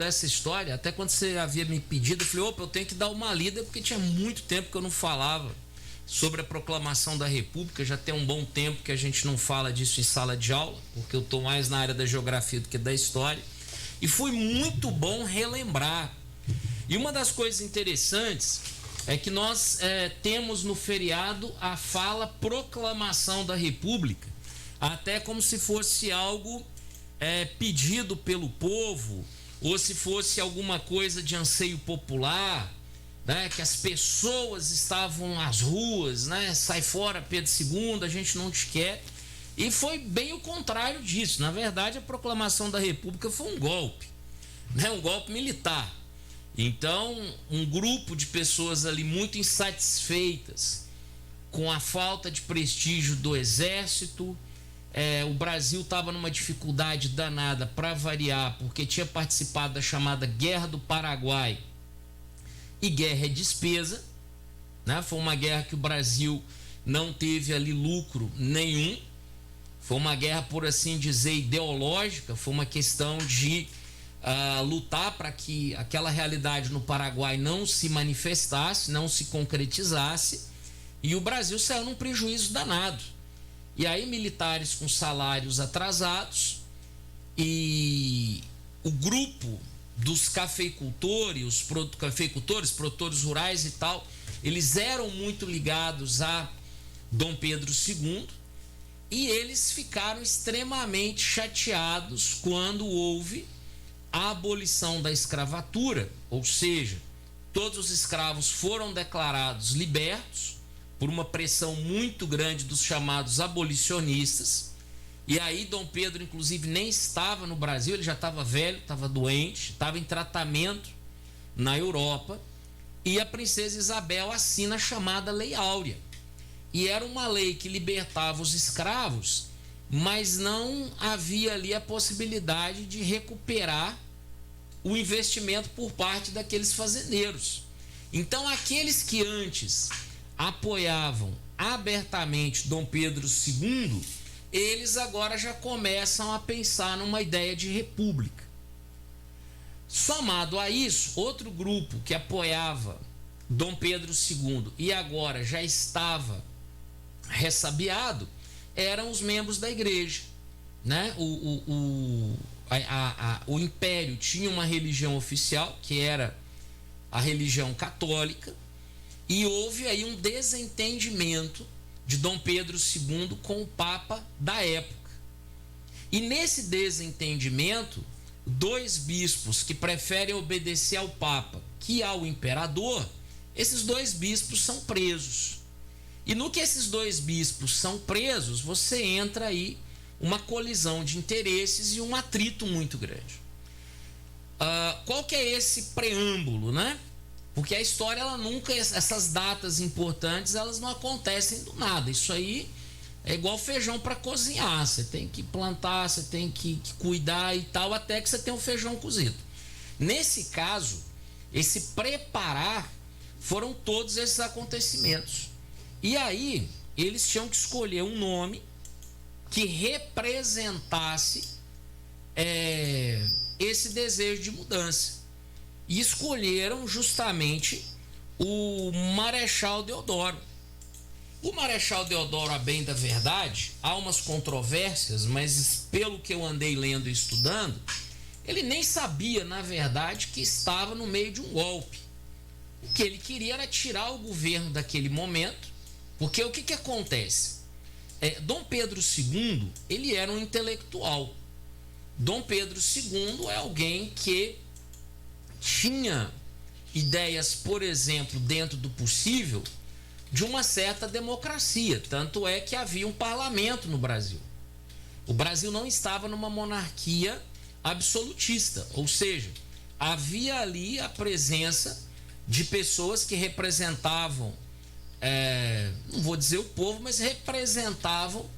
dessa história, até quando você havia me pedido, eu falei, opa, eu tenho que dar uma lida, porque tinha muito tempo que eu não falava sobre a proclamação da República. Já tem um bom tempo que a gente não fala disso em sala de aula, porque eu estou mais na área da geografia do que da história, e foi muito bom relembrar. E uma das coisas interessantes é que nós temos no feriado a fala proclamação da República, até como se fosse algo pedido pelo povo, ou se fosse alguma coisa de anseio popular, né? Que as pessoas estavam nas ruas, né? Sai fora Pedro II, a gente não te quer. E foi bem o contrário disso. Na verdade, a proclamação da República foi um golpe, né? Um golpe militar. Então, um grupo de pessoas ali muito insatisfeitas com a falta de prestígio do exército. O Brasil estava numa dificuldade danada, para variar, porque tinha participado da chamada Guerra do Paraguai, e guerra é despesa, né? Foi uma guerra que o Brasil não teve ali lucro nenhum, foi uma guerra, por assim dizer, ideológica, foi uma questão de lutar para que aquela realidade no Paraguai não se manifestasse, não se concretizasse, e o Brasil saiu num prejuízo danado. E aí militares com salários atrasados, e o grupo dos cafeicultores, produtores rurais e tal, eles eram muito ligados a Dom Pedro II, e eles ficaram extremamente chateados quando houve a abolição da escravatura, ou seja, todos os escravos foram declarados libertos por uma pressão muito grande dos chamados abolicionistas. E aí Dom Pedro, inclusive, nem estava no Brasil, ele já estava velho, estava doente, estava em tratamento na Europa, e a princesa Isabel assina a chamada Lei Áurea. E era uma lei que libertava os escravos, mas não havia ali a possibilidade de recuperar o investimento por parte daqueles fazendeiros. Então, aqueles que antes apoiavam abertamente Dom Pedro II, eles agora já começam a pensar numa ideia de república. Somado a isso, outro grupo que apoiava Dom Pedro II e agora já estava ressabiado eram os membros da igreja, né? O império tinha uma religião oficial, que era a religião católica, e houve aí um desentendimento de Dom Pedro II com o Papa da época. E nesse desentendimento, dois bispos que preferem obedecer ao Papa que ao imperador, esses dois bispos são presos. E no que esses dois bispos são presos, você entra aí uma colisão de interesses e um atrito muito grande. Qual que é esse preâmbulo, né? Porque a história, ela nunca, essas datas importantes, elas não acontecem do nada. Isso aí é igual feijão para cozinhar. Você tem que plantar, você tem que cuidar e tal, até que você tem um feijão cozido. Nesse caso, esse preparar foram todos esses acontecimentos. E aí, eles tinham que escolher um nome que representasse esse desejo de mudança. E escolheram justamente o Marechal Deodoro. O Marechal Deodoro, a bem da verdade, há umas controvérsias, mas pelo que eu andei lendo e estudando, ele nem sabia, na verdade, que estava no meio de um golpe. O que ele queria era tirar o governo daquele momento, porque o que acontece? Dom Pedro II, ele era um intelectual. Dom Pedro II é alguém que tinha ideias, por exemplo, dentro do possível, de uma certa democracia. Tanto é que havia um parlamento no Brasil. O Brasil não estava numa monarquia absolutista, ou seja, havia ali a presença de pessoas que representavam, não vou dizer o povo, mas representavam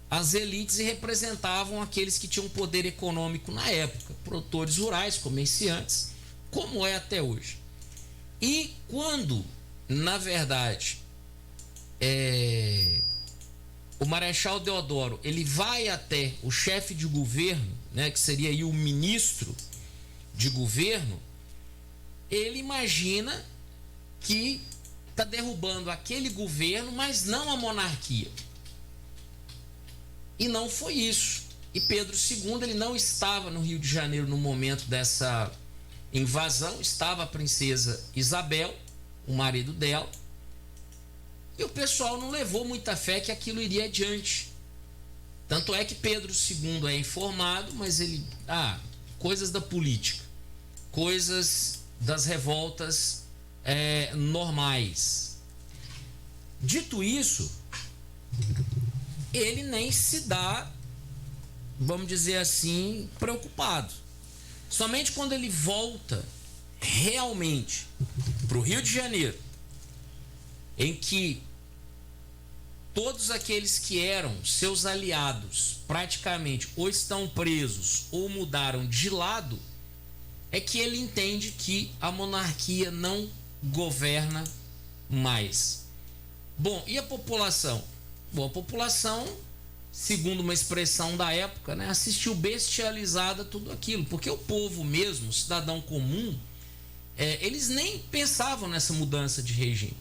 as elites e representavam aqueles que tinham poder econômico na época, produtores rurais, comerciantes, como é até hoje. E quando, na verdade, o Marechal Deodoro, ele vai até o chefe de governo, né, que seria aí o ministro de governo, ele imagina que está derrubando aquele governo, mas não a monarquia. E não foi isso. E Pedro II, ele não estava no Rio de Janeiro no momento dessa invasão, estava a princesa Isabel, o marido dela, e o pessoal não levou muita fé que aquilo iria adiante. Tanto é que Pedro II é informado, mas ele... coisas da política, coisas das revoltas normais. Dito isso, ele nem se dá, vamos dizer assim, preocupado. Somente quando ele volta realmente para o Rio de Janeiro, em que todos aqueles que eram seus aliados praticamente ou estão presos ou mudaram de lado, é que ele entende que a monarquia não governa mais. Bom, e a população? Bom, a população, segundo uma expressão da época, né, assistiu bestializada tudo aquilo, porque o povo mesmo, o cidadão comum, eles nem pensavam nessa mudança de regime.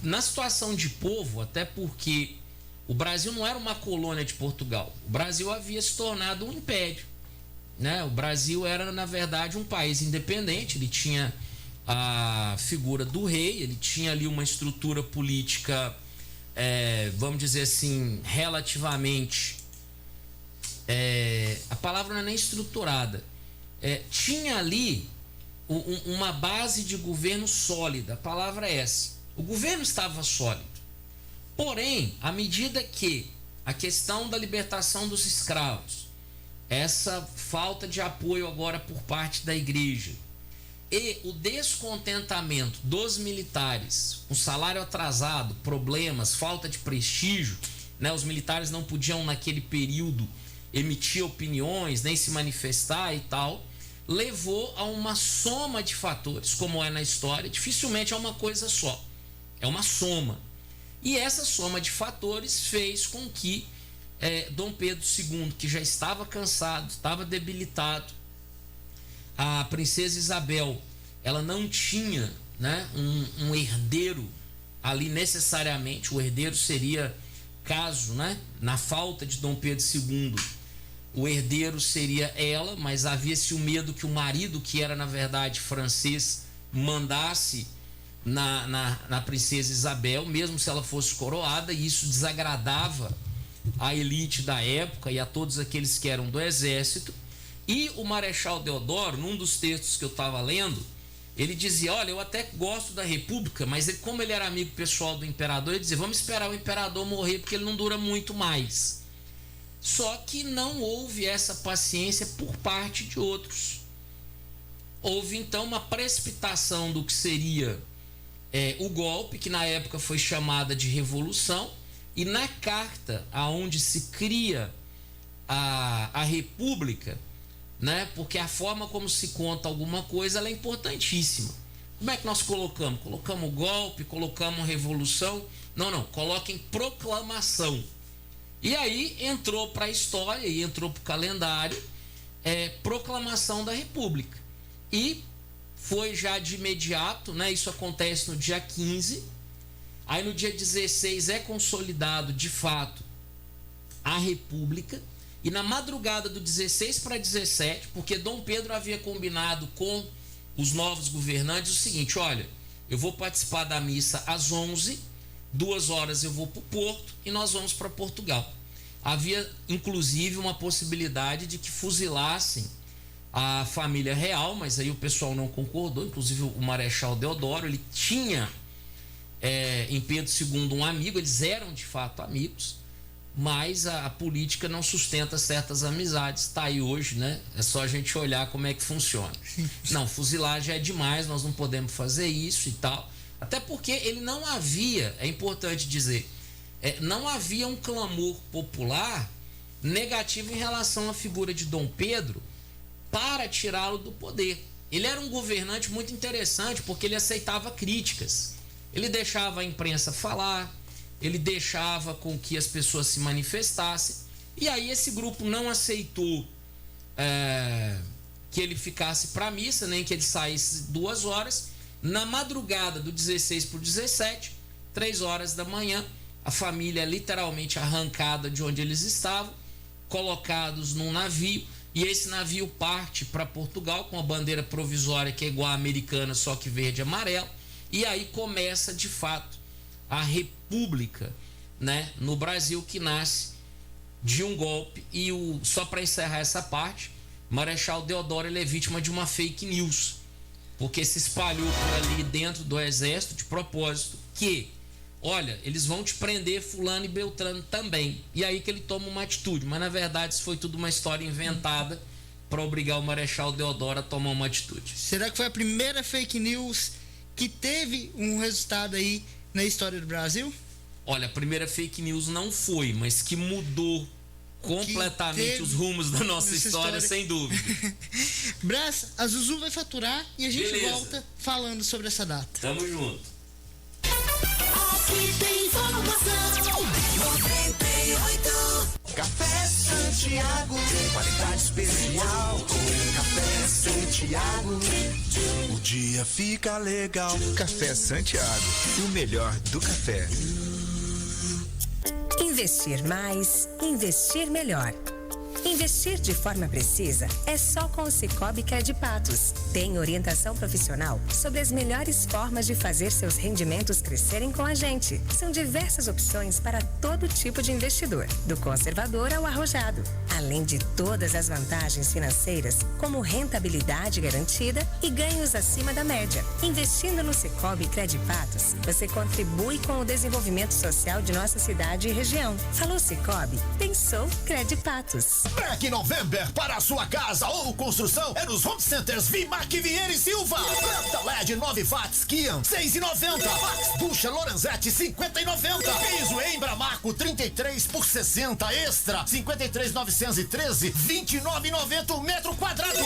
Na situação de povo, até porque o Brasil não era uma colônia de Portugal, o Brasil havia se tornado um império, né? O Brasil era, na verdade, um país independente, ele tinha a figura do rei, ele tinha ali uma estrutura política, vamos dizer assim, relativamente, a palavra não é nem estruturada, tinha ali uma base de governo sólida, a palavra é essa. O governo estava sólido. Porém, à medida que a questão da libertação dos escravos, essa falta de apoio agora por parte da igreja e o descontentamento dos militares, o salário atrasado, problemas, falta de prestígio, né? Os militares não podiam naquele período emitir opiniões, nem se manifestar e tal, levou a uma soma de fatores, como é na história, dificilmente é uma coisa só. É uma soma. E essa soma de fatores fez com que Dom Pedro II, que já estava cansado, estava debilitado, a princesa Isabel, ela não tinha, né, um herdeiro ali necessariamente. O herdeiro seria, caso, né, na falta de Dom Pedro II, o herdeiro seria ela, mas havia-se o medo que o marido, que era na verdade francês, mandasse na princesa Isabel, mesmo se ela fosse coroada, e isso desagradava a elite da época e a todos aqueles que eram do exército. E o Marechal Deodoro, num dos textos que eu estava lendo, ele dizia: olha, eu até gosto da república, mas como ele era amigo pessoal do imperador, ele dizia: vamos esperar o imperador morrer, porque ele não dura muito mais. Só que não houve essa paciência por parte de outros. Houve então uma precipitação do que seria o golpe, que na época foi chamada de revolução, e na carta aonde se cria a república, né, porque a forma como se conta alguma coisa, ela é importantíssima. Como é que nós colocamos? Colocamos o golpe, colocamos revolução? Não, coloquem proclamação. E aí entrou para a história e entrou para o calendário proclamação da república. E foi já de imediato, né? Isso acontece no dia 15. Aí no dia 16 é consolidado de fato a república. E na madrugada do 16 para 17, porque Dom Pedro havia combinado com os novos governantes o seguinte: olha, eu vou participar da missa às 11, 2 horas eu vou para o Porto e nós vamos para Portugal. Havia inclusive uma possibilidade de que fuzilassem a família real, mas aí o pessoal não concordou. Inclusive o Marechal Deodoro, ele tinha em Pedro II um amigo, eles eram de fato amigos, mas a política não sustenta certas amizades. Está aí hoje, né? É só a gente olhar como é que funciona. Não, fuzilagem é demais, nós não podemos fazer isso e tal. Até porque ele não havia, é importante dizer, não havia um clamor popular negativo em relação à figura de Dom Pedro para tirá-lo do poder. Ele era um governante muito interessante porque ele aceitava críticas. Ele deixava a imprensa falar, ele deixava com que as pessoas se manifestassem. E aí esse grupo não aceitou que ele ficasse para a missa, nem que ele saísse 2 horas. Na madrugada do 16 para o 17, 3 horas da manhã, a família literalmente arrancada de onde eles estavam, colocados num navio, e esse navio parte para Portugal com a bandeira provisória que é igual à americana, só que verde e amarelo, e aí começa de fato a república, né, no Brasil, que nasce de um golpe. E só para encerrar essa parte, Marechal Deodoro, ele é vítima de uma fake news, porque se espalhou por ali dentro do exército de propósito que, olha, eles vão te prender fulano e beltrano também, e aí que ele toma uma atitude, mas na verdade isso foi tudo uma história inventada para obrigar o Marechal Deodoro a tomar uma atitude. Será que foi a primeira fake news que teve um resultado aí na história do Brasil? Olha, a primeira fake news não foi, mas que mudou completamente os rumos da nossa história, sem dúvida. Brás, a Zuzu vai faturar e a gente volta falando sobre essa data. Tamo junto. Aqui tem informação. 98. Café Santiago, qualidade especial. Café Santiago, o dia fica legal. Café Santiago, o melhor do café. Investir mais, investir melhor. Investir de forma precisa é só com o Sicoob Credipatos. Tem orientação profissional sobre as melhores formas de fazer seus rendimentos crescerem com a gente. São diversas opções para todo tipo de investidor, do conservador ao arrojado. Além de todas as vantagens financeiras, como rentabilidade garantida e ganhos acima da média. Investindo no Sicoob Credipatos, você contribui com o desenvolvimento social de nossa cidade e região. Falou Sicoob, pensou Credipatos. Black November para a sua casa ou construção é nos Home Centers Vimac Vieira e Silva. Planta LED 9 watts Kian 6,90. Max Bucha Lorenzetti 50,90. Piso Embramaco 33 por 60 extra 53,913 29,90 o metro quadrado.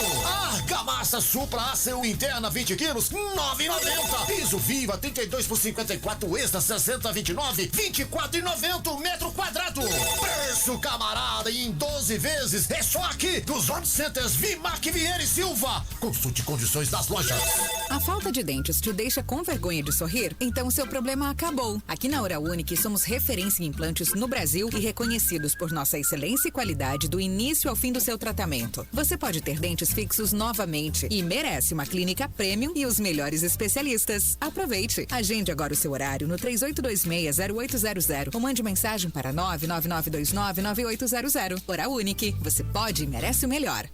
Argamassa Supra ACU interna 20 quilos 9,90. Piso Viva 32 por 54 extra 60,29 24,90 o metro quadrado. Preço camarada em 12 vezes. É só aqui dos Home Centers Vimac Vieira e Silva. Consulte condições das lojas. A falta de dentes te deixa com vergonha de sorrir? Então seu problema acabou. Aqui na Oral Unique somos referência em implantes no Brasil e reconhecidos por nossa excelência e qualidade do início ao fim do seu tratamento. Você pode ter dentes fixos novamente e merece uma clínica premium e os melhores especialistas. Aproveite. Agende agora o seu horário no 3826-0800 ou mande mensagem para 999299800. Oral Unique. Você pode e merece o melhor.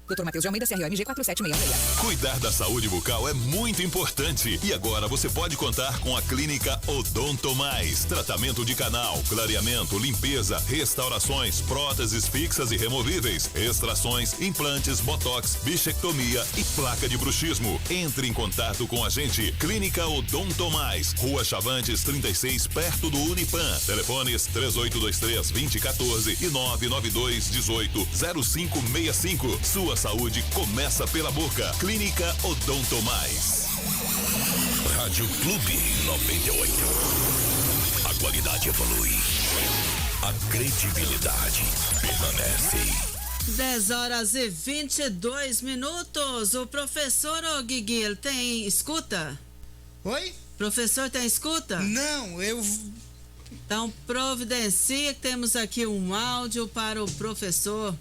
Dr. Matheus de Almeida, CROMG 4766. Cuidar da saúde bucal é muito importante. E agora você pode contar com a Clínica Odonto Mais. Tratamento de canal, clareamento, limpeza, restaurações, próteses fixas e removíveis, extrações, implantes, botox, bichectomia e placa de bruxismo. Entre em contato com a gente. Clínica Odonto Mais, Rua Chavantes 36, perto do Unipan. Telefones 3823-2014 e 992-18-0565. Sua saúde começa pela boca. Clínica Odonto Mais. Rádio Clube 98. A qualidade evolui. A credibilidade permanece. 10h22. O professor Guigui, ele tem escuta? Oi? Professor, tem escuta? Não, eu... Então providencia que temos aqui um áudio para o professor.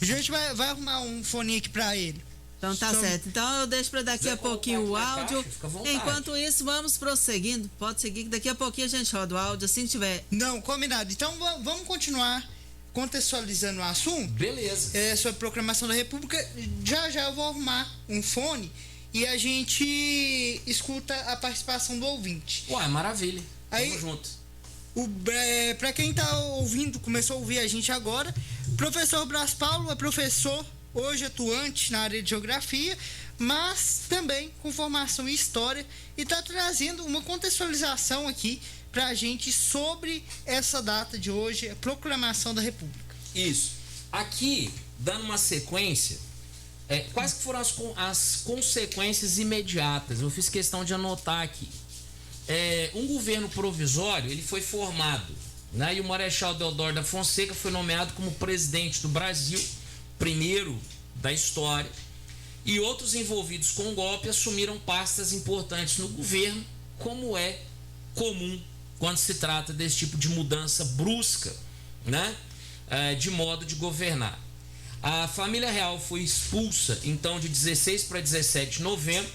A gente vai arrumar um fone aqui pra ele. Então tá certo. Então eu deixo para daqui a pouquinho o áudio. Enquanto isso, vamos prosseguindo. Pode seguir que daqui a pouquinho a gente roda o áudio, assim tiver. Não, combinado. Então vamos continuar contextualizando o assunto. Beleza. Sobre a proclamação da República. Já eu vou arrumar um fone e a gente escuta a participação do ouvinte. Ué, maravilha. Aí, tamo junto. Para quem tá ouvindo, começou a ouvir a gente agora, professor Brás Paulo é professor hoje atuante na área de geografia, mas também com formação em história, e está trazendo uma contextualização aqui para a gente sobre essa data de hoje, a proclamação da República. Isso. Aqui, dando uma sequência, quais que foram as consequências imediatas? Eu fiz questão de anotar aqui. Um governo provisório, ele foi formado, né? E o Marechal Deodoro da Fonseca foi nomeado como presidente do Brasil, primeiro da história. e outros envolvidos com o golpe assumiram pastas importantes no governo, como é comum quando se trata desse tipo de mudança brusca, né, de modo de governar. A família real foi expulsa então de 16 para 17 de novembro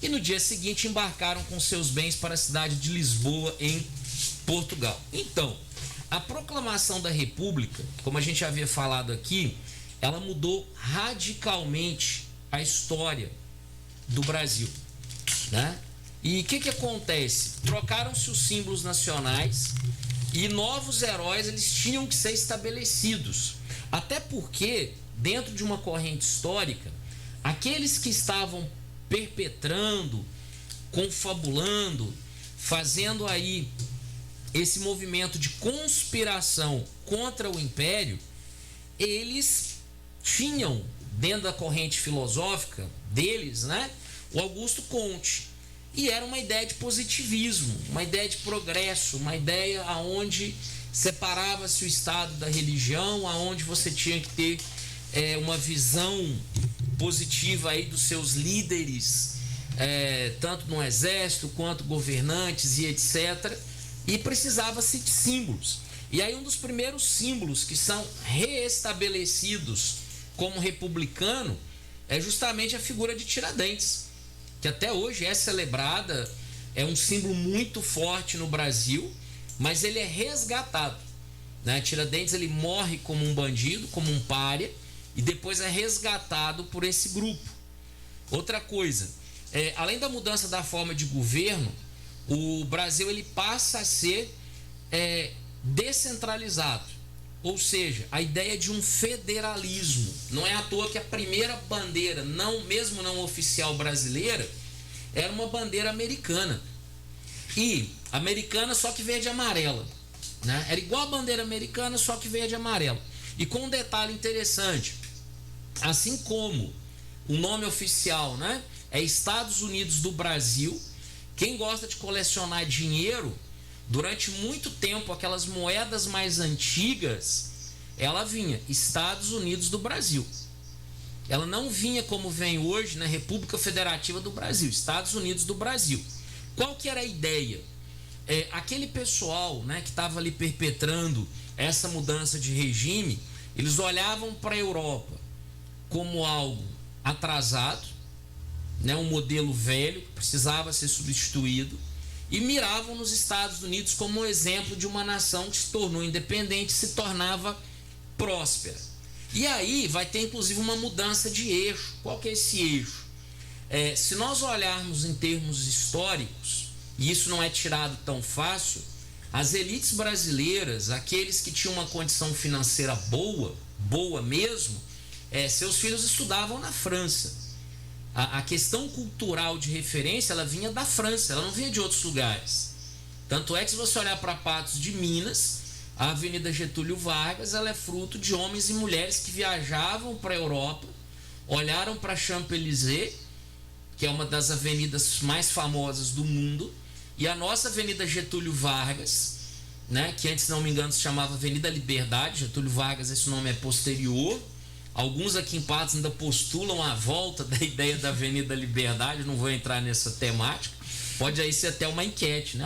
e no dia seguinte embarcaram com seus bens para a cidade de Lisboa, em Portugal. Então, a proclamação da República, como a gente havia falado aqui, ela mudou radicalmente a história do Brasil, né? E o que acontece? Trocaram-se os símbolos nacionais e novos heróis eles tinham que ser estabelecidos. Até porque, dentro de uma corrente histórica, aqueles que estavam perpetrando, confabulando, fazendo aí esse movimento de conspiração contra o Império, eles tinham, dentro da corrente filosófica deles, né, o Augusto Comte. E era uma ideia de positivismo, uma ideia de progresso, uma ideia aonde separava-se o Estado da religião, aonde você tinha que ter uma visão positiva aí dos seus líderes, tanto no exército quanto governantes e etc. E precisava-se de símbolos. E aí um dos primeiros símbolos que são reestabelecidos como republicano é justamente a figura de Tiradentes, que até hoje é celebrada, é um símbolo muito forte no Brasil, mas ele é resgatado, né? Tiradentes ele morre como um bandido, como um pária, e depois é resgatado por esse grupo. Outra coisa, além da mudança da forma de governo, o Brasil ele passa a ser descentralizado, ou seja, a ideia de um federalismo. Não é à toa que a primeira bandeira, mesmo não oficial brasileira, era uma bandeira americana. E americana só que verde e amarela, né? Era igual a bandeira americana, só que verde e amarela. E com um detalhe interessante, assim como o nome oficial, né, é Estados Unidos do Brasil, quem gosta de colecionar dinheiro, durante muito tempo, aquelas moedas mais antigas, ela vinha Estados Unidos do Brasil. Ela não vinha como vem hoje, né, República Federativa do Brasil, Estados Unidos do Brasil. Qual que era a ideia? Aquele pessoal, né, que estava ali perpetrando essa mudança de regime, eles olhavam para a Europa como algo atrasado, né, um modelo velho que precisava ser substituído, e miravam nos Estados Unidos como um exemplo de uma nação que se tornou independente, se tornava próspera. E aí vai ter inclusive uma mudança de eixo. Qual que é esse eixo? Se nós olharmos em termos históricos, e isso não é tirado tão fácil, as elites brasileiras, aqueles que tinham uma condição financeira boa mesmo, seus filhos estudavam na França. A questão cultural de referência, ela vinha da França, ela não vinha de outros lugares. Tanto é que se você olhar para Patos de Minas, a Avenida Getúlio Vargas, ela é fruto de homens e mulheres que viajavam para a Europa, olharam para Champs-Élysées, que é uma das avenidas mais famosas do mundo, e a nossa Avenida Getúlio Vargas, né, que antes, se não me engano, se chamava Avenida Liberdade. Getúlio Vargas, esse nome é posterior. Alguns aqui em Patos ainda postulam a volta da ideia da Avenida Liberdade, não vou entrar nessa temática. Pode aí ser até uma enquete, né?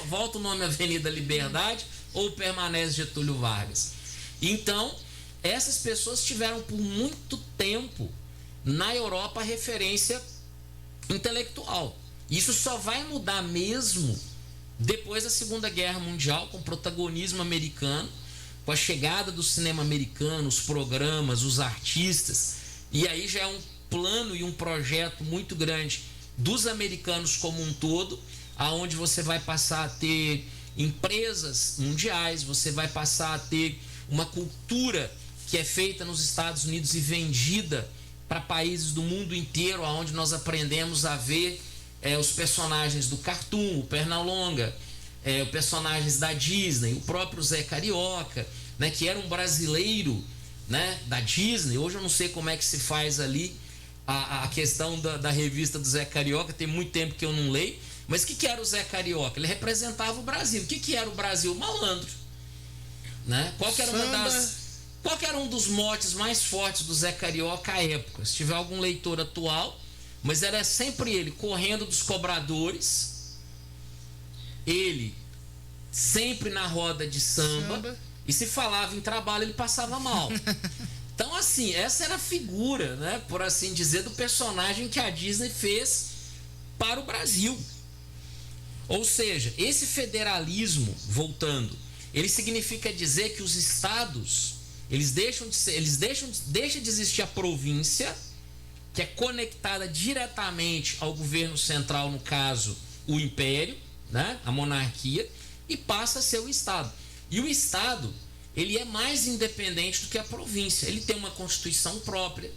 Volta o nome Avenida Liberdade ou permanece Getúlio Vargas? Então, essas pessoas tiveram por muito tempo na Europa a referência intelectual. Isso só vai mudar mesmo depois da Segunda Guerra Mundial, com protagonismo americano, com a chegada do cinema americano, os programas, os artistas, e aí já é um plano e um projeto muito grande dos americanos como um todo, aonde você vai passar a ter empresas mundiais, você vai passar a ter uma cultura que é feita nos Estados Unidos e vendida para países do mundo inteiro, aonde nós aprendemos a ver os personagens do Cartoon, o Pernalonga, os personagens da Disney, o próprio Zé Carioca, né, que era um brasileiro, né, da Disney. Hoje eu não sei como é que se faz ali a questão da revista do Zé Carioca, tem muito tempo que eu não leio, mas o que era o Zé Carioca? Ele representava o Brasil. O que era o Brasil? Malandro, né? Qual que era uma das... Qual que era um dos motes mais fortes do Zé Carioca à época? Se tiver algum leitor atual, mas era sempre ele correndo dos cobradores, ele sempre na roda de samba. E se falava em trabalho, ele passava mal. Então, assim, essa era a figura, né, por assim dizer, do personagem que a Disney fez para o Brasil. Ou seja, esse federalismo, voltando, ele significa dizer que os estados, deixa de existir a província, que é conectada diretamente ao governo central, no caso, o império, né, a monarquia, e passa a ser o estado. E o estado, ele é mais independente do que a província. Ele tem uma constituição própria,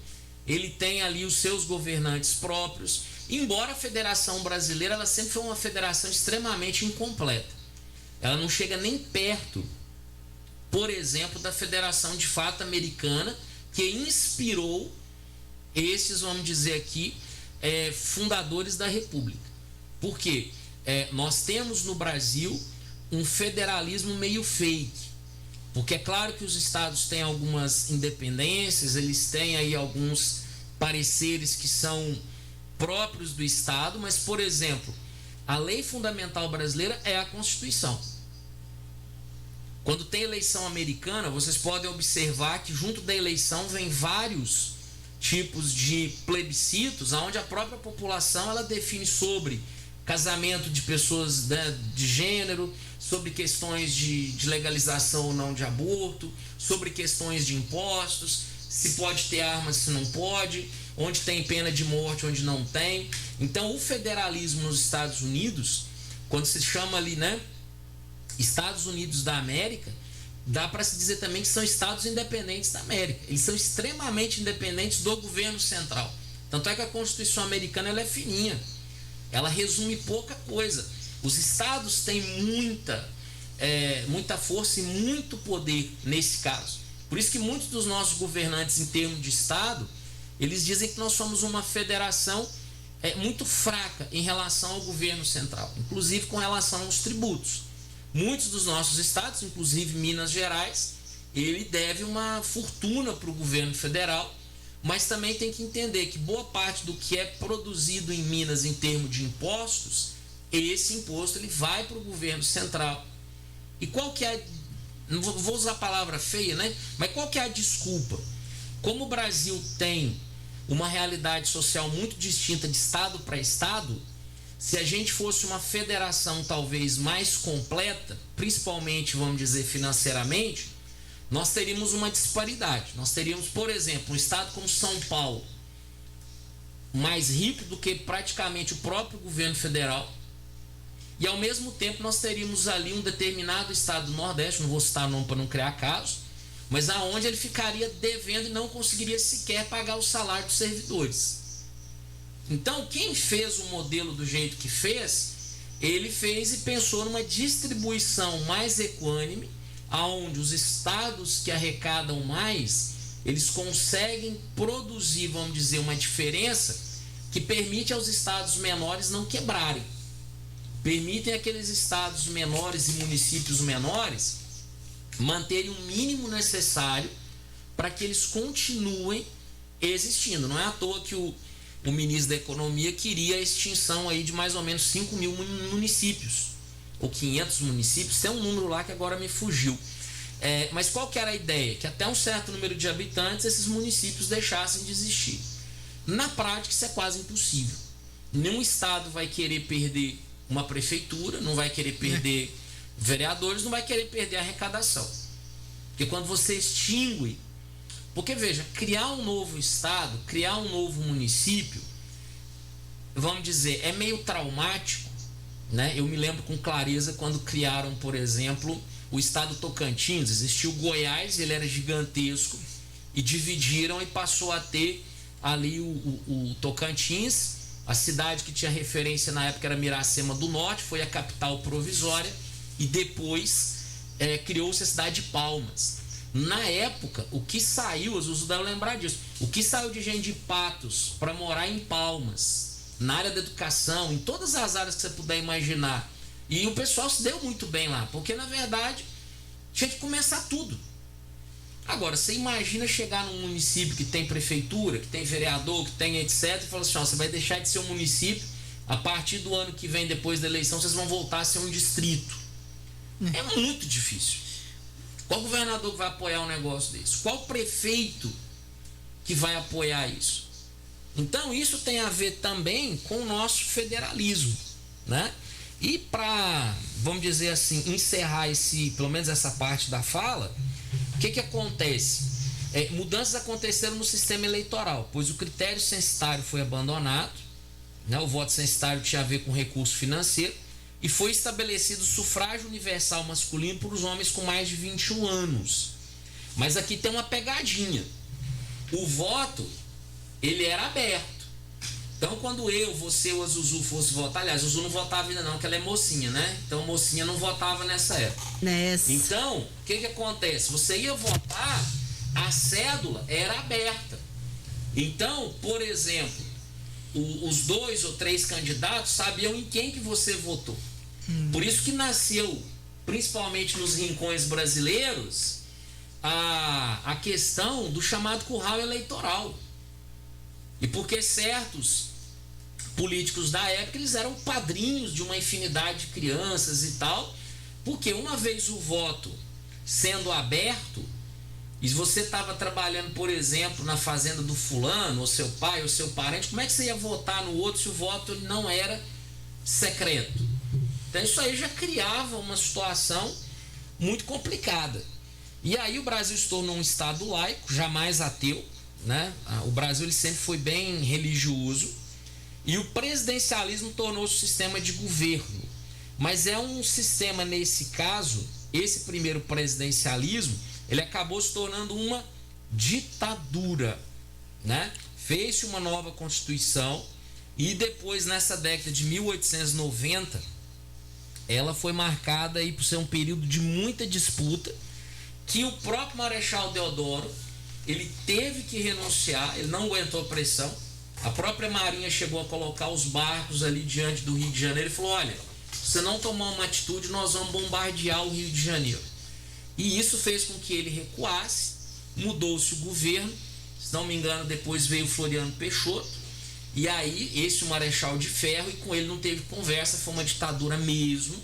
ele tem ali os seus governantes próprios, embora a Federação Brasileira, ela sempre foi uma federação extremamente incompleta. Ela não chega nem perto, por exemplo, da Federação de Fato Americana, que inspirou esses, vamos dizer aqui, fundadores da República. Por quê? Nós temos no Brasil um federalismo meio fake, porque é claro que os estados têm algumas independências, eles têm aí alguns pareceres que são próprios do estado, mas, por exemplo, a lei fundamental brasileira é a Constituição. Quando tem eleição americana, vocês podem observar que junto da eleição vem vários tipos de plebiscitos, onde a própria população ela define sobre casamento de pessoas, né, de gênero, sobre questões de legalização ou não de aborto, sobre questões de impostos, se pode ter armas, se não pode, onde tem pena de morte, onde não tem. Então, o federalismo nos Estados Unidos, quando se chama ali, né, Estados Unidos da América, dá para se dizer também que são estados independentes da América. Eles são extremamente independentes do governo central. Tanto é que a Constituição americana ela é fininha. Ela resume pouca coisa. Os estados têm muita força e muito poder nesse caso. Por isso que muitos dos nossos governantes, em termos de estado, eles dizem que nós somos uma federação muito fraca em relação ao governo central, inclusive com relação aos tributos. Muitos dos nossos estados, inclusive Minas Gerais, ele deve uma fortuna para o governo federal, mas também tem que entender que boa parte do que é produzido em Minas em termos de impostos, esse imposto ele vai para o governo central. E qual que é, não vou usar a palavra feia, né? Mas qual que é a desculpa? Como o Brasil tem uma realidade social muito distinta de estado para estado, se a gente fosse uma federação talvez mais completa, principalmente, vamos dizer, financeiramente, nós teríamos uma disparidade. Nós teríamos, por exemplo, um estado como São Paulo, mais rico do que praticamente o próprio governo federal, e ao mesmo tempo nós teríamos ali um determinado estado do Nordeste, não vou citar o nome para não criar caso, mas aonde ele ficaria devendo e não conseguiria sequer pagar o salário dos servidores. Então, quem fez o modelo do jeito que fez, ele fez e pensou numa distribuição mais equânime, aonde os estados que arrecadam mais, eles conseguem produzir, vamos dizer, uma diferença que permite aos estados menores não quebrarem. Permitem aqueles estados menores e municípios menores manterem o mínimo necessário para que eles continuem existindo. Não é à toa que o ministro da Economia queria a extinção aí de mais ou menos 5 mil municípios, ou 500 municípios, tem um número lá que agora me fugiu. Mas qual que era a ideia? Que até um certo número de habitantes esses municípios deixassem de existir. Na prática isso é quase impossível. Nenhum estado vai querer perder uma prefeitura, não vai querer perder vereadores, não vai querer perder a arrecadação. Porque quando você extingue... Porque, veja, criar um novo estado, criar um novo município, vamos dizer, é meio traumático, né? Eu me lembro com clareza quando criaram, por exemplo, o estado Tocantins. Existiu Goiás, ele era gigantesco, e dividiram e passou a ter ali o Tocantins. A cidade que tinha referência na época era Miracema do Norte, foi a capital provisória, e depois criou-se a cidade de Palmas. Na época, o que saiu, os usuários devem lembrar disso, o que saiu de gente de Patos para morar em Palmas, na área da educação, em todas as áreas que você puder imaginar, e o pessoal se deu muito bem lá, porque na verdade tinha que começar tudo. Agora, você imagina chegar num município que tem prefeitura, que tem vereador, que tem etc, e falar assim, ó, você vai deixar de ser um município, a partir do ano que vem, depois da eleição, vocês vão voltar a ser um distrito. É muito difícil. Qual governador que vai apoiar um negócio desse? Qual prefeito que vai apoiar isso? Então, isso tem a ver também com o nosso federalismo, né? E para, vamos dizer assim, encerrar pelo menos essa parte da fala, o que acontece? Mudanças aconteceram no sistema eleitoral, pois o critério censitário foi abandonado, né? O voto censitário tinha a ver com recurso financeiro, e foi estabelecido o sufrágio universal masculino para os homens com mais de 21 anos. Mas aqui tem uma pegadinha. O voto, ele era aberto. Então, quando eu, você ou a Zuzu fosse votar, aliás, a Zuzu não votava ainda não, porque ela é mocinha, né? Então, mocinha não votava nessa época. Então, o que acontece? Você ia votar, a cédula era aberta. Então, por exemplo, os 2 ou 3 candidatos sabiam em quem que você votou. Por isso que nasceu, principalmente nos rincões brasileiros, a questão do chamado curral eleitoral. E porque certos políticos da época, eles eram padrinhos de uma infinidade de crianças e tal, porque uma vez o voto sendo aberto, e você estava trabalhando, por exemplo, na fazenda do fulano, ou seu pai, ou seu parente, como é que você ia votar no outro se o voto não era secreto? Então isso aí já criava uma situação muito complicada. E aí o Brasil se tornou um estado laico, jamais ateu, né? O Brasil ele sempre foi bem religioso, e o presidencialismo tornou-se um sistema de governo. Mas é um sistema, nesse caso, esse primeiro presidencialismo, ele acabou se tornando uma ditadura, né? Fez-se uma nova Constituição, e depois, nessa década de 1890, ela foi marcada aí por ser um período de muita disputa, que o próprio Marechal Deodoro, ele teve que renunciar, ele não aguentou a pressão. A própria Marinha chegou a colocar os barcos ali diante do Rio de Janeiro e falou, olha, se você não tomar uma atitude, nós vamos bombardear o Rio de Janeiro. E isso fez com que ele recuasse, mudou-se o governo, se não me engano, depois veio Floriano Peixoto, e aí esse o Marechal de Ferro, e com ele não teve conversa, foi uma ditadura mesmo,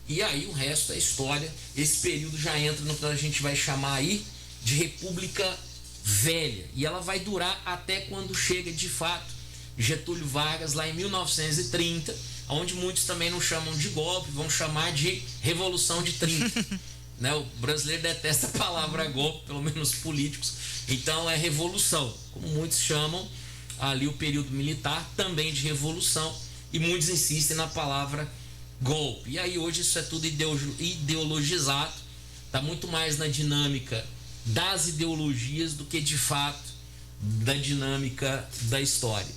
e aí o resto é história. Esse período já entra no que a gente vai chamar aí de República Velha, e ela vai durar até quando chega de fato Getúlio Vargas, lá em 1930, onde muitos também não chamam de golpe, vão chamar de Revolução de 30. Né? O brasileiro detesta a palavra golpe, pelo menos políticos, então é revolução, como muitos chamam ali o período militar também de revolução, e muitos insistem na palavra golpe. E aí hoje isso é tudo ideologizado, está muito mais na dinâmica das ideologias do que de fato da dinâmica da história.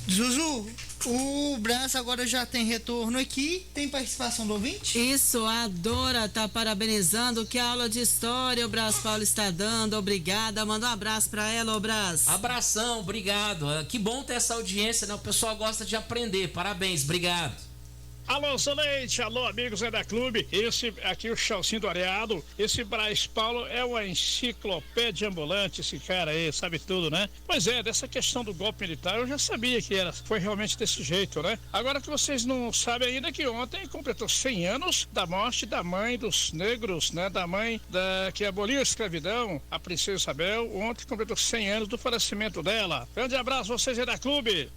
Zuzu, o Brás agora já tem retorno aqui, tem participação do ouvinte? Isso, a Dora tá parabenizando, que aula de história o Brás Paulo está dando, obrigada, manda um abraço para ela, ô Brás. Abração, obrigado, que bom ter essa audiência, né? O pessoal gosta de aprender, parabéns, obrigado. Alô, Soleite, alô, amigos da Clube. Esse aqui, o Chalcinho do Areado. Esse Brás Paulo é uma enciclopédia ambulante, esse cara aí, sabe tudo, né? Pois é, dessa questão do golpe militar, eu já sabia que foi realmente desse jeito, né? Agora que vocês não sabem ainda que ontem completou 100 anos da morte da mãe dos negros, né? Da mãe que aboliu a escravidão, a Princesa Isabel. Ontem completou 100 anos do falecimento dela. Grande abraço, vocês da Clube.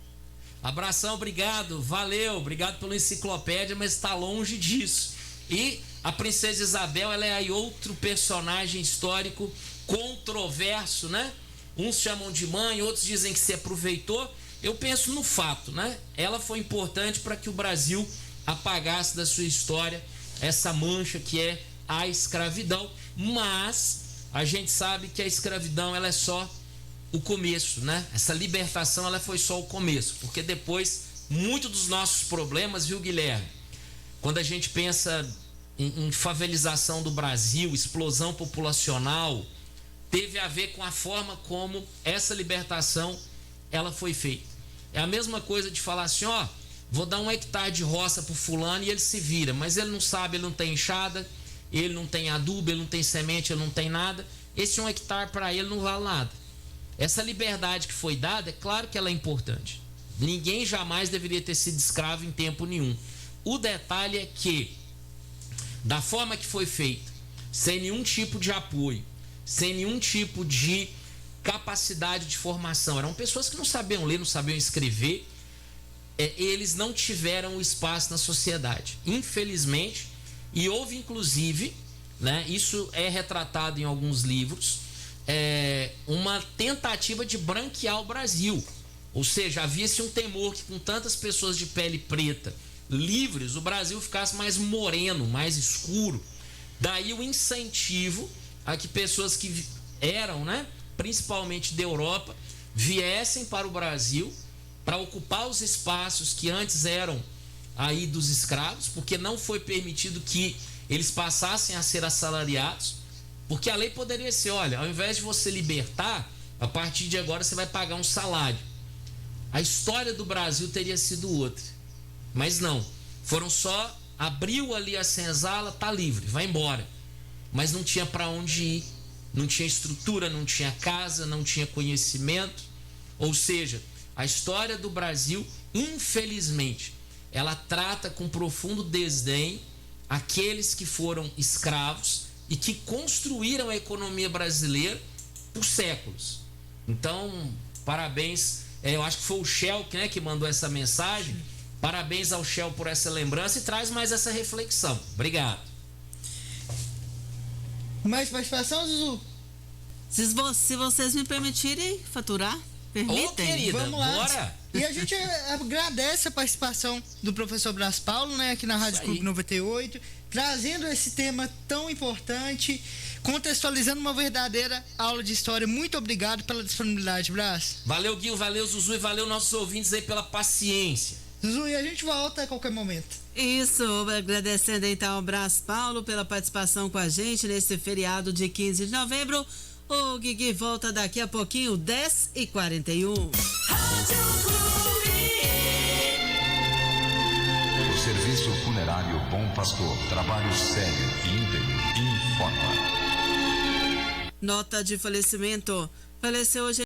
Abração, obrigado, valeu, obrigado pela enciclopédia, mas está longe disso. E a Princesa Isabel, ela é aí outro personagem histórico controverso, né? Uns chamam de mãe, outros dizem que se aproveitou. Eu penso no fato, né? Ela foi importante para que o Brasil apagasse da sua história essa mancha que é a escravidão, mas a gente sabe que a escravidão, ela é só o começo, né? Essa libertação, ela foi só o começo, porque depois, muitos dos nossos problemas, viu, Guilherme? Quando a gente pensa em favelização do Brasil, explosão populacional, teve a ver com a forma como essa libertação, ela foi feita. É a mesma coisa de falar assim, ó, vou dar 1 hectare de roça pro fulano e ele se vira, mas ele não sabe, ele não tem enxada, ele não tem adubo, ele não tem semente, ele não tem nada. esse 1 hectare para ele não vale nada. Essa liberdade que foi dada, é claro que ela é importante. Ninguém jamais deveria ter sido escravo em tempo nenhum. O detalhe é que, da forma que foi feita, sem nenhum tipo de apoio, sem nenhum tipo de capacidade de formação, eram pessoas que não sabiam ler, não sabiam escrever, eles não tiveram espaço na sociedade, infelizmente. E houve inclusive, né, isso é retratado em alguns livros, uma tentativa de branquear o Brasil. Ou seja, havia-se um temor que com tantas pessoas de pele preta livres, o Brasil ficasse mais moreno, mais escuro. Daí o incentivo a que pessoas que eram, né, principalmente da Europa, viessem para o Brasil para ocupar os espaços que antes eram aí dos escravos, porque não foi permitido que eles passassem a ser assalariados, porque a lei poderia ser, olha, ao invés de você libertar, a partir de agora você vai pagar um salário. A história do Brasil teria sido outra, mas não, foram só, abriu ali a senzala, tá livre, vai embora, mas não tinha para onde ir, não tinha estrutura, não tinha casa, não tinha conhecimento. Ou seja, a história do Brasil, infelizmente, ela trata com profundo desdém aqueles que foram escravos e que construíram a economia brasileira por séculos. Então, parabéns, eu acho que foi o Shell, né, que mandou essa mensagem. Parabéns ao Shell por essa lembrança e traz mais essa reflexão. Obrigado. Mais participação, Zuzu? Se vocês me permitirem faturar, permitem. Ô, querida, vamos lá. bora. E a gente agradece a participação do professor Blas Paulo, né, aqui na Rádio Clube 98, trazendo esse tema tão importante, contextualizando uma verdadeira aula de história. Muito obrigado pela disponibilidade, Blas. Valeu, Gil, valeu, Zuzu, e valeu nossos ouvintes aí pela paciência. Zuzu, e a gente volta a qualquer momento. Isso, agradecendo então ao Blas Paulo pela participação com a gente nesse feriado de 15 de novembro. O Guigui volta daqui a pouquinho, 10h41. O Serviço Funerário Bom Pastor, trabalho sério e íntegro, informa. Nota de falecimento. Faleceu hoje